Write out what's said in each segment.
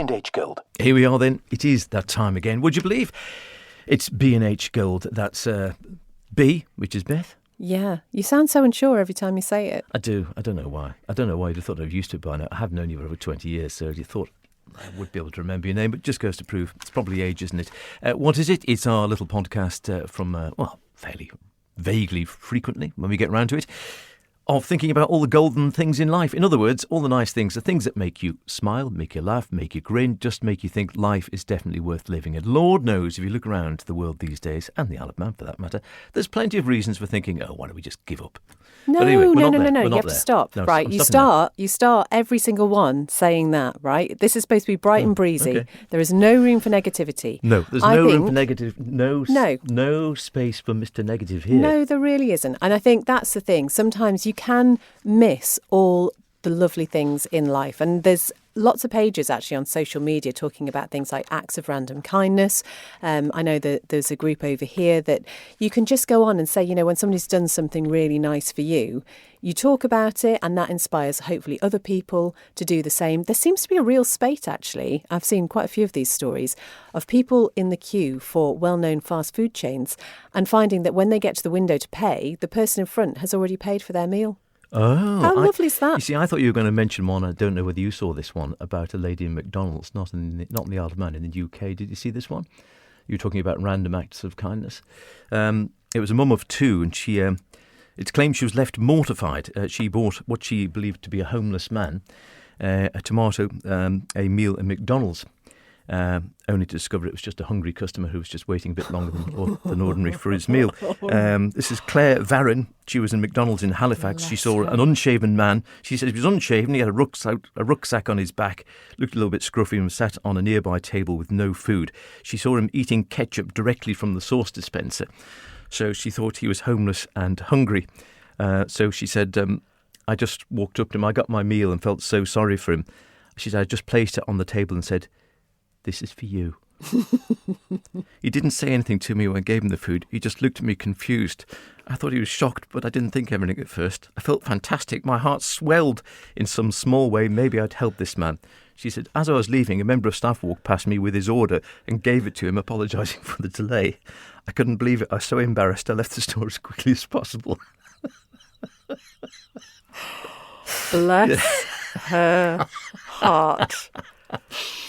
B&H Gold. Here we are then. It is that time again. Would you believe? It's B&H Gold. That's B, which is Beth. Yeah, you sound so unsure every time you say it. I do. I don't know why. I don't know why you'd have thought I've used to it by now. I have known you for over 20 years, so you thought I would be able to remember your name, but it just goes to prove it's probably age, isn't it? What is it? It's our little podcast from, fairly vaguely frequently when we get round to it, of thinking about all the golden things in life. In other words, all the nice things, the things that make you smile, make you laugh, make you grin, just make you think life is definitely worth living. And Lord knows, if you look around the world these days, and the Isle of Man for that matter, there's plenty of reasons for thinking, why don't we just give up? No, anyway, no. We're You have to stop. No, right, you start every single one saying that, right? This is supposed to be bright and breezy. Okay. There is no room for negativity. No, there's no room for negative. No space for Mr. Negative here. No, there really isn't. And I think that's the thing. Sometimes you can miss all the lovely things in life. And there's lots of pages actually on social media talking about things like acts of random kindness. I know that there's a group over here that you can just go on and say, when somebody's done something really nice for you, you talk about it and that inspires hopefully other people to do the same. There seems to be a real spate actually. I've seen quite a few of these stories of people in the queue for well-known fast food chains and finding that when they get to the window to pay, the person in front has already paid for their meal. Oh, how lovely is that? You see, I thought you were going to mention one. I don't know whether you saw this one about a lady in McDonald's, not in the Isle of Man, in the UK. Did you see this one? You were talking about random acts of kindness. It was a mum of two, and she. It's claimed she was left mortified. She bought what she believed to be a homeless man a tomato, a meal at McDonald's. Only to discover it was just a hungry customer who was just waiting a bit longer than ordinary for his meal. This is Claire Varron. She was in McDonald's in Halifax. She saw an unshaven man. She said he was unshaven. He had a rucksack on his back, looked a little bit scruffy and was sat on a nearby table with no food. She saw him eating ketchup directly from the sauce dispenser. So she thought he was homeless and hungry. So she said, I just walked up to him. I got my meal and felt so sorry for him. She said, I just placed it on the table and said, "This is for you." He didn't say anything to me when I gave him the food. He just looked at me confused. I thought he was shocked, but I didn't think anything at first. I felt fantastic. My heart swelled in some small way. Maybe I'd help this man. She said, as I was leaving, a member of staff walked past me with his order and gave it to him, apologising for the delay. I couldn't believe it. I was so embarrassed. I left the store as quickly as possible. Bless her heart.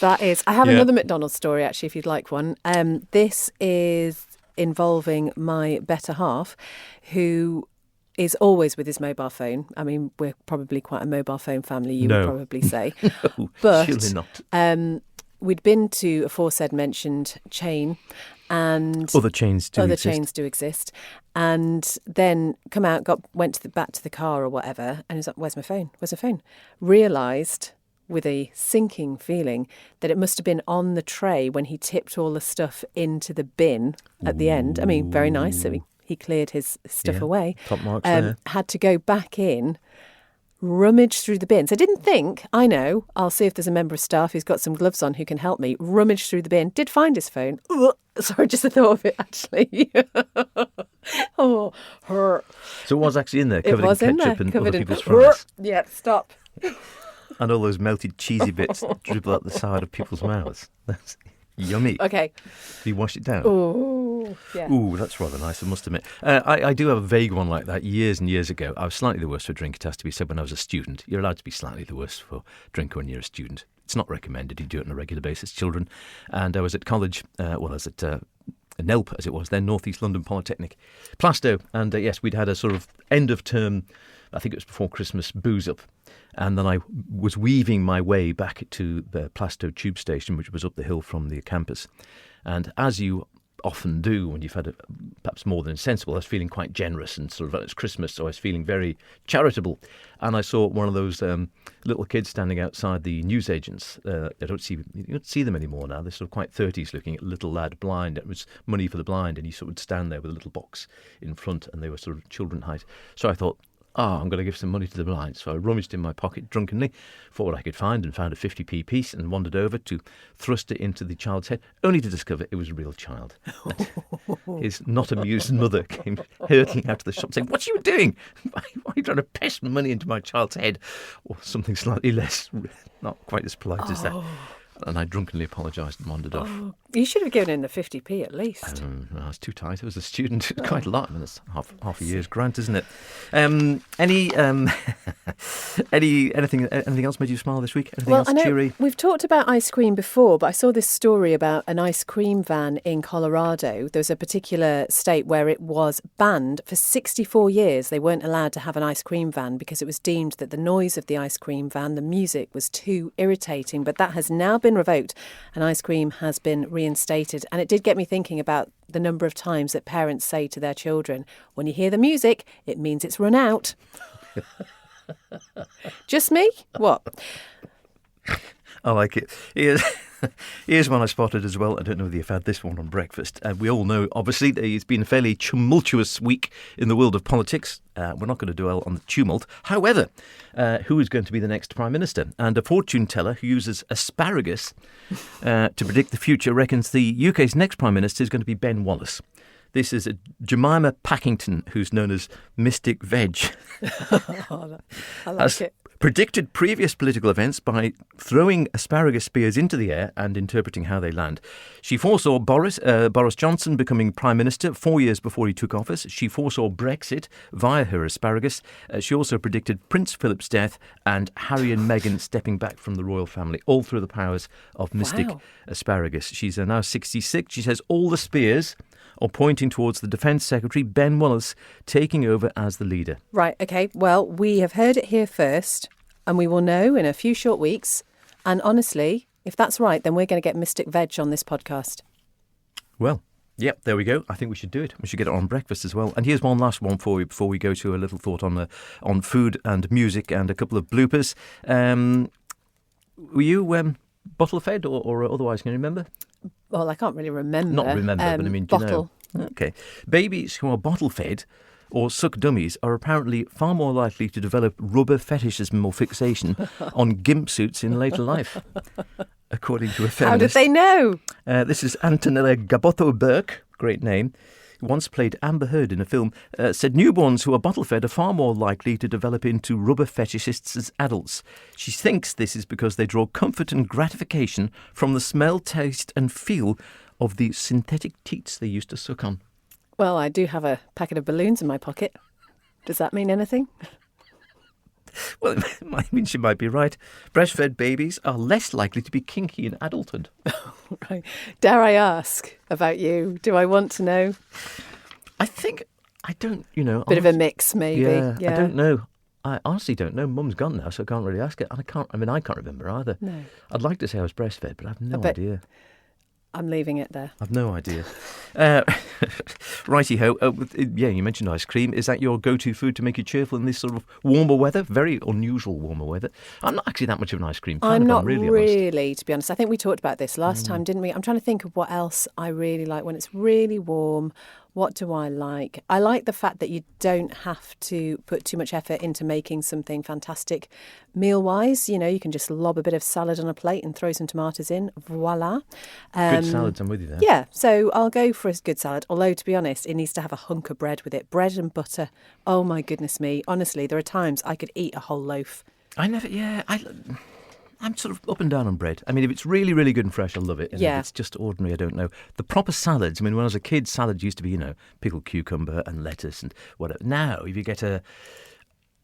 That is. I have another McDonald's story, actually, if you'd like one. This is involving my better half, who is always with his mobile phone. I mean, we're probably quite a mobile phone family, you would probably say. No, but surely not. We'd been to aforesaid mentioned chain, and Other chains do exist. And then come out, went back to the car or whatever, and he was like, "Where's my phone? Where's my phone?" Realised, with a sinking feeling, that it must have been on the tray when he tipped all the stuff into the bin at the end. I mean, very nice. So he cleared his stuff away. Top marks there. Had to go back in, rummage through the bins. I didn't think, I know, I'll see if there's a member of staff who's got some gloves on who can help me. Rummage through the bin. Did find his phone. Ugh, sorry, just the thought of it, actually. Oh, her. So it was actually in there, covered in ketchup and other people's fries. fries. Yeah, stop. And all those melted cheesy bits dribble out the side of people's mouths. That's yummy. Okay. Do you wash it down? Oh, yeah. Ooh, that's rather nice, I must admit. I do have a vague one like that. Years and years ago, I was slightly the worse for drink, it has to be said, when I was a student. You're allowed to be slightly the worse for drink when you're a student. It's not recommended. You do it on a regular basis, children. And I was at college, I was at NELP, as it was then, North East London Polytechnic, Plasto. And yes, we'd had a sort of end of term, I think it was before Christmas, booze up. And then I was weaving my way back to the Plasto tube station, which was up the hill from the campus. And as you often do when you've had perhaps more than sensible, I was feeling quite generous and sort of, it's Christmas, so I was feeling very charitable. And I saw one of those little kids standing outside the newsagents. You don't see them anymore now. They're sort of quite 30s looking at a little lad blind. It was money for the blind, and he sort of would stand there with a little box in front, and they were sort of children height. So I thought, I'm going to give some money to the blind. So I rummaged in my pocket drunkenly for what I could find and found a 50p piece and wandered over to thrust it into the child's head, only to discover it was a real child. His not amused mother came hurtling out of the shop saying, "What are you doing? Why are you trying to pest money into my child's head?" Or something slightly less, not quite as polite as that. And I drunkenly apologised and wandered off. Oh, you should have given him the 50p at least. I was too tight. I was a student. Quite a lot. I mean, it's half a year's grant, isn't it? Anything else made you smile this week? Anything else I know cheery? we've talked about ice cream before, but I saw this story about an ice cream van in Colorado. There was a particular state where it was banned for 64 years. They weren't allowed to have an ice cream van because it was deemed that the noise of the ice cream van, the music, was too irritating. But that has now been revoked and ice cream has been reinstated. And it did get me thinking about the number of times that parents say to their children, when you hear the music, it means it's run out. Just me? What? I like it. Here's one I spotted as well. I don't know whether you've had this one on breakfast. We all know, obviously, it's been a fairly tumultuous week in the world of politics. We're not going to dwell on the tumult. However, who is going to be the next Prime Minister? And a fortune teller who uses asparagus to predict the future reckons the UK's next Prime Minister is going to be Ben Wallace. This is Jemima Packington, who's known as Mystic Veg. I like it. Predicted previous political events by throwing asparagus spears into the air and interpreting how they land. She foresaw Boris Johnson becoming Prime Minister 4 years before he took office. She foresaw Brexit via her asparagus. She also predicted Prince Philip's death and Harry and Meghan stepping back from the royal family, all through the powers of mystic asparagus. She's now 66. She says all the spears are pointing towards the Defence Secretary, Ben Wallace, taking over as the leader. Right, OK. Well, we have heard it here first, and we will know in a few short weeks. And honestly, if that's right, then we're going to get Mystic Veg on this podcast. Well, yep, there we go. I think we should do it. We should get it on breakfast as well. And here's one last one for you before we go to a little thought on food and music and a couple of bloopers. Were you bottle fed or otherwise? Can you remember? Well, I can't really remember. Not remember, but I mean, do you know? Okay. Babies who are bottle fed or suck dummies are apparently far more likely to develop rubber fetishism or fixation on gimp suits in later life, according to a feminist. How did they know? This is Antonella Gabotho-Burke, great name, who once played Amber Heard in a film, said newborns who are bottle-fed are far more likely to develop into rubber fetishists as adults. She thinks this is because they draw comfort and gratification from the smell, taste and feel of the synthetic teats they used to suck on. Well, I do have a packet of balloons in my pocket. Does that mean anything? Well, I mean, she might be right. Breastfed babies are less likely to be kinky in adulthood. Right. Dare I ask about you? Do I want to know? I think, I don't, Bit of a mix, maybe. Yeah, I don't know. I honestly don't know. Mum's gone now, so I can't really ask it. And I can't remember either. No. I'd like to say I was breastfed, but I have no idea. I'm leaving it there. I've no idea. Righty-ho. You mentioned ice cream. Is that your go-to food to make you cheerful in this sort of warmer weather? Very unusual warmer weather. I'm not actually that much of an ice cream fan. I'm not really, to be honest. I think we talked about this last time, didn't we? I'm trying to think of what else I really like when it's really warm. What do I like? I like the fact that you don't have to put too much effort into making something fantastic meal-wise. You can just lob a bit of salad on a plate and throw some tomatoes in. Voila. Good salads, I'm with you there. Yeah, so I'll go for a good salad. Although, to be honest, it needs to have a hunk of bread with it. Bread and butter. Oh, my goodness me. Honestly, there are times I could eat a whole loaf. I'm sort of up and down on bread. I mean, if it's really, really good and fresh, I love it. And if it's just ordinary, I don't know. The proper salads, I mean, when I was a kid, salad used to be, pickled cucumber and lettuce and whatever. Now, if you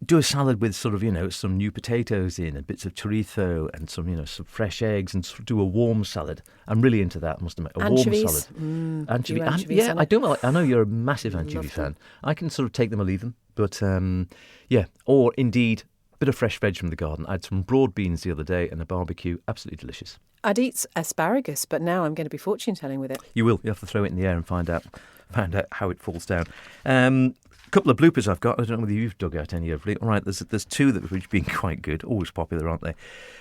do a salad with sort of, some new potatoes in and bits of chorizo and some, some fresh eggs and do a warm salad. I'm really into that, I must admit. Anchovies. Warm salad. Anchovies. Yeah, I do. I know you're a massive anchovy fan. I can sort of take them or leave them. But, or indeed, bit of fresh veg from the garden. I had some broad beans the other day and a barbecue. Absolutely delicious. I'd eat asparagus, but now I'm going to be fortune telling with it. You will. You have to throw it in the air and find out how it falls down. A couple of bloopers I've got. I don't know whether you've dug out any of it. All right, there's two that have been quite good. Always popular, aren't they?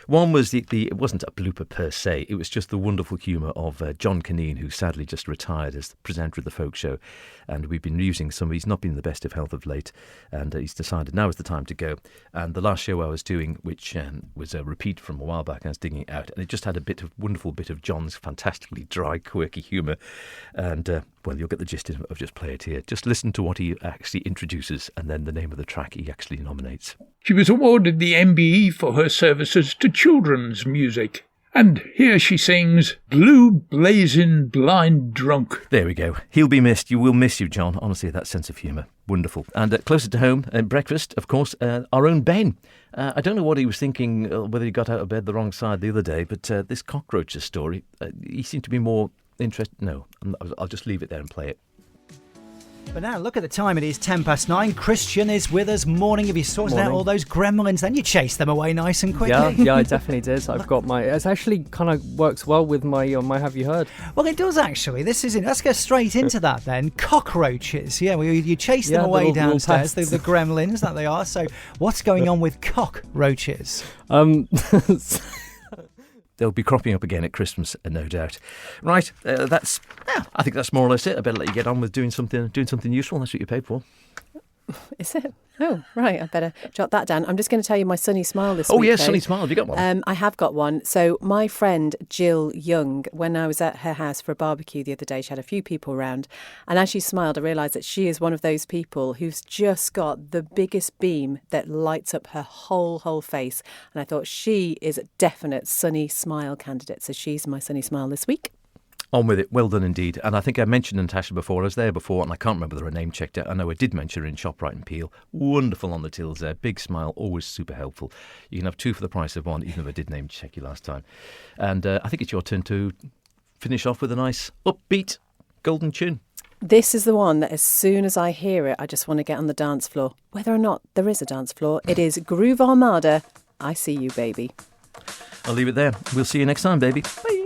One was it wasn't a blooper per se. It was just the wonderful humour of John Caneen, who sadly just retired as the presenter of the folk show. And we've been using he's not been in the best of health of late. And he's decided now is the time to go. And the last show I was doing, which was a repeat from a while back, I was digging it out. And it just had a wonderful bit of John's fantastically dry, quirky humour. And, you'll get the gist of it. I'll just play it here. Just listen to what he actually introduces and then the name of the track he actually nominates. She was awarded the MBE for her services to children's music And here she sings Blue Blazing Blind Drunk. There we go. He'll be missed. You will miss you, John. Honestly, that sense of humour. Wonderful. And closer to home, breakfast, of course, our own Ben. I don't know what he was thinking, whether he got out of bed the wrong side the other day, but this cockroaches story, he seemed to be more interested. No, I'll just leave it there and play it. But now, look at the time. It is 9:10. Christian is with us. Morning. Have you sorted out all those gremlins? Then you chased them away nice and quickly. Yeah, I definitely did. I've got my... It actually kind of works well with my Have You Heard? Well, it does actually. This is it. Let's go straight into that then. Cockroaches. Yeah, you chase them away downstairs. The gremlins that they are. So what's going on with cockroaches? They'll be cropping up again at Christmas, no doubt. Right, I think that's more or less it. I better let you get on with doing something useful. That's what you paid for. Is it? Oh, right. I better jot that down. I'm just going to tell you my sunny smile this week. Oh, yes, sunny smile. Have you got one? I have got one. So my friend Jill Young, when I was at her house for a barbecue the other day, she had a few people around. And as she smiled, I realised that she is one of those people who's just got the biggest beam that lights up her whole face. And I thought she is a definite sunny smile candidate. So she's my sunny smile this week. On with it. Well done indeed. And I think I mentioned Natasha before. I was there before and I can't remember her name checked out. I know I did mention her in ShopRite and Peel. Wonderful on the tills there. Big smile. Always super helpful. You can have two for the price of one, even if I did name check you last time. And I think it's your turn to finish off with a nice upbeat golden tune. This is the one that as soon as I hear it, I just want to get on the dance floor. Whether or not there is a dance floor, it is Groove Armada. I See You, Baby. I'll leave it there. We'll see you next time, baby. Bye.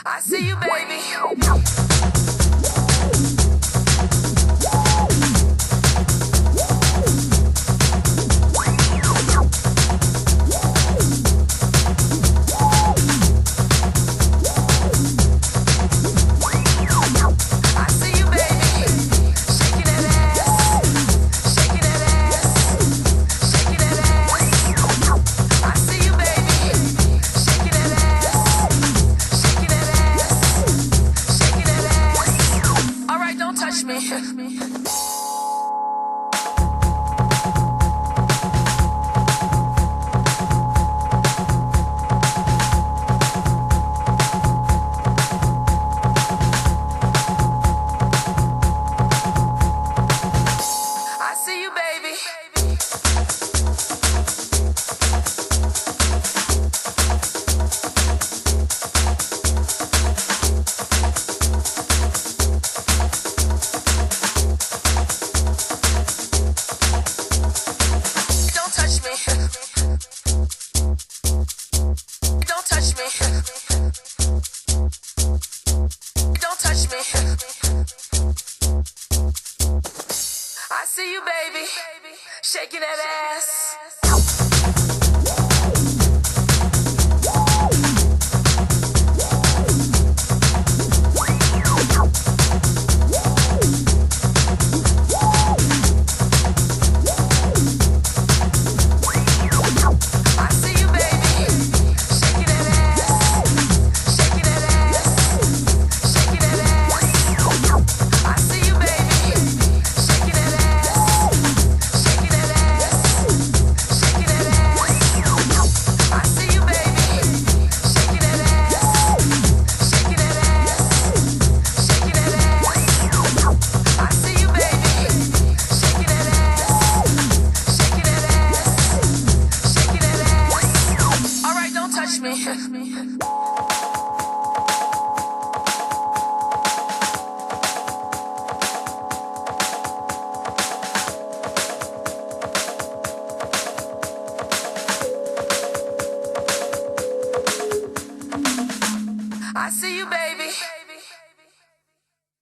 I see you, baby. I see you, baby.